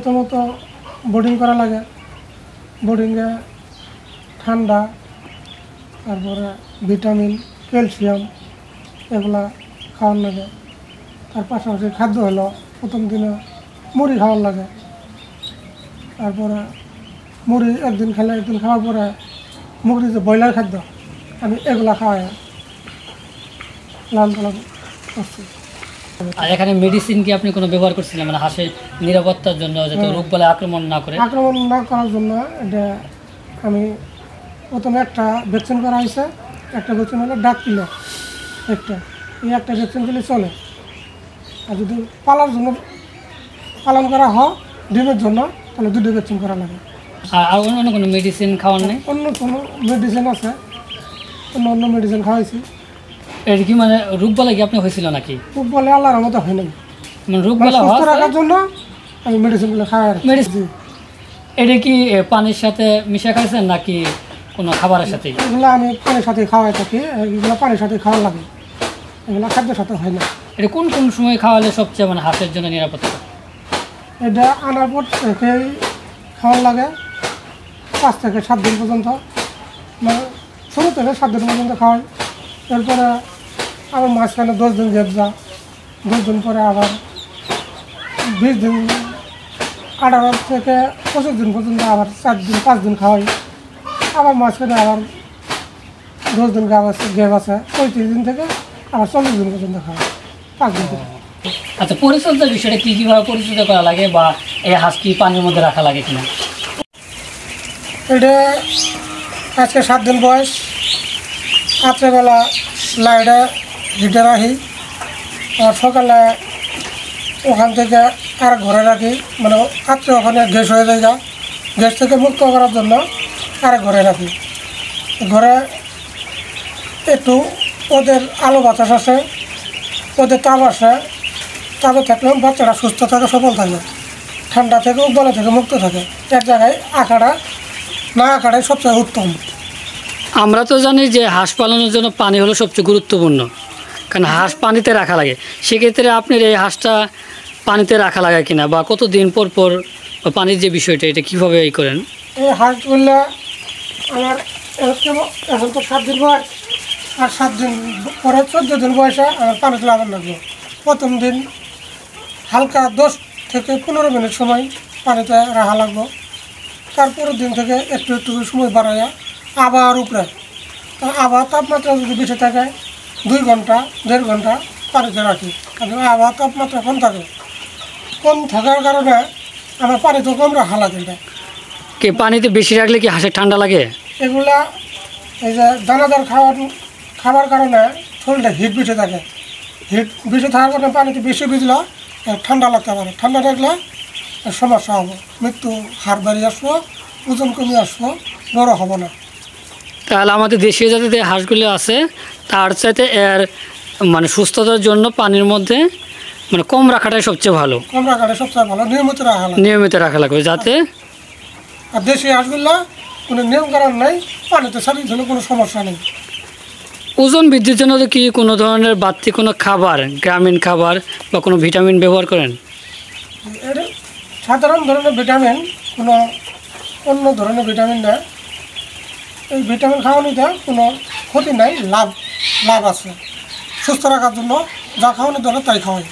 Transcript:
প্রথমত বোর্ডিং করা লাগে, বোর্ডিংয়ে ঠান্ডা, তারপরে ভিটামিন, ক্যালসিয়াম এগুলা খাওয়ার লাগে। তার পাশাপাশি খাদ্য হলো প্রথম দিনে মুড়ি খাওয়ার লাগে, তারপরে মুড়ি একদিন খেলে একদিন খাওয়ার পরে মুড়ি যে ব্রয়লার খাদ্য আমি এগুলা খাওয়াই লাল পালন করছি। আর এখানে মেডিসিন কি আপনি কোনো ব্যবহার করছিলেন, মানে হাঁসের নিরাপত্তার জন্য, যাতে রোগবালাই আক্রমণ না করার জন্য? এটা আমি প্রথমে একটা ভ্যাকসিন করা হয়েছে। একটা ভ্যাকসিন হলো ডাক কিলো, এই একটা ভ্যাকসিন দিলে চলে। আর যদি পালন করা হয় ডিমের জন্য, তাহলে দুটো ভ্যাকসিন করা লাগে। আর অন্য কোনো মেডিসিন খাওয়ার নেই? অন্য কোনো মেডিসিন আছে, অন্য মেডিসিন খাওয়াইছি। এর কি মানে রোগবালাই কি আপনি হয়েছিল নাকি? রোগবালাই আল্লাহর মতো হয় নাই, মানে রোগবালাই সুস্থ রাখার জন্য আমি মেডিসিনগুলো খাওয়াই। মেডিসিন এটা কি পানির সাথে মিশে খাইছেন নাকি কোনো খাবারের সাথে? এগুলো আমি পানির সাথে খাওয়াই থাকি, এগুলো পানির সাথে খাওয়া লাগে, এগুলো খাদ্যের সাথে হয় না। এটা কোন কোন সময় খাওয়ালে সবচেয়ে মানে হাঁসের জন্য নিরাপত্তা? এটা আনার পর থেকেই খাওয়ার লাগে 5 থেকে 7 দিন পর্যন্ত, মানে শুরু থেকে 7 দিন পর্যন্ত খাওয়াই। এরপরে আবার মাঝখানে 10 দিন গ্যাপ যা, 10 দিন পরে আবার 20 দিন, 18 থেকে 25 দিন পর্যন্ত আবার 4 দিন 5 দিন খাওয়াই। আবার মাঝখানে আবার 10 দিন গ্যাপ আছে, 35 দিন থেকে আবার 40 দিন পর্যন্ত খাওয়াই, 5 দিন থেকে। আচ্ছা, পরিচর্যার বিষয়টা কীভাবে পরিচর্যা করা লাগে, বা এই হাঁস কি পানির মধ্যে রাখা লাগে কিনা? এটা আজকে 7 দিন বয়স। রাত্রেবেলা লাইটে হিটে রাখি, আর সকালে ওখান থেকে আর ঘরে রাখি, মানে রাত্রে ওখানে গ্যাস হয়ে যায়, গ্যাস থেকে মুক্ত করার জন্য আর ঘরে রাখি। ঘরে একটু ওদের আলো বাতাস আসে, ওদের তাপ আসে, তাপে থাকলে বাচ্চারা সুস্থ থাকে, সবল থাকে, ঠান্ডা থেকে উদ্বেলা থেকে মুক্ত থাকে। এক জায়গায় না আকারে সবচেয়ে উত্তম। আমরা তো জানি যে হাঁস পালনের জন্য পানি হলো সবচেয়ে গুরুত্বপূর্ণ, কারণ হাঁস পানিতে রাখা লাগে। সেক্ষেত্রে আপনার এই হাঁসটা পানিতে রাখা লাগে কিনা, বা কতদিন পর পর পানির যে বিষয়টা, এটা কীভাবে করেন? এই হাঁসগুলো আমার এখন তো 7 দিন বয়স, আর 7 দিন পরে 14 দিন বয়সে আমার পানিতে লাগানো লাগবে। প্রথম দিন হালকা 10 থেকে 15 মিনিট সময় পানিতে রাখা লাগবে। তারপরের দিন থেকে একটু একটু সময় বাড়াইয়া আবার উপরে, আবার তাপমাত্রা যদি বেশি থাকে 2 ঘন্টা 1.5 ঘন্টা পানিতে রাখি। কারণ আবার তাপমাত্রা কম থাকার কারণে আমার পানিতে কম রাখা লাগে। কি পানিতে বেশি রাখলে কি হাঁসের ঠান্ডা লাগে? এগুলা এই যে দানাদার খাবার কারণে শরীরটা হিট বেশি থাকে, হিট বেশি থাকার কারণে পানিতে বেশি ভিজলে ঠান্ডা লাগতে পারে। ঠান্ডা থাকলে সমস্যা হবে, মৃত্যু হার বাড়িয়ে আসবো, ওজন কমে আসবো, বড় হবো না। তাহলে আমাদের দেশীয় জাতিতে হাঁসগুলো আছে, তার চাইতে এর মানে সুস্থতার জন্য পানির মধ্যে মানে কম রাখাটাই সবচেয়ে ভালো। নিয়মিত রাখা লাগবে যাতে। আর দেশি হাঁসগুলো কোনো নিয়ম করার নাই, পানিতে ছাড়িয়ে দিলে কোনো সমস্যা নেই। ওজন বৃদ্ধির জন্য কি কোনো ধরনের বাড়তি কোনো খাবার, গ্রামীণ খাবার বা কোনো ভিটামিন ব্যবহার করেন? এর সাধারণ ধরনের ভিটামিন, কোনো অন্য ধরনের ভিটামিন না। এই ভিটামিন খাওয়ানোতে কোনো ক্ষতি নাই, লাভ আছে। সুস্থ রাখার জন্য যা খাওয়ানো দরকার তাই খাওয়াই।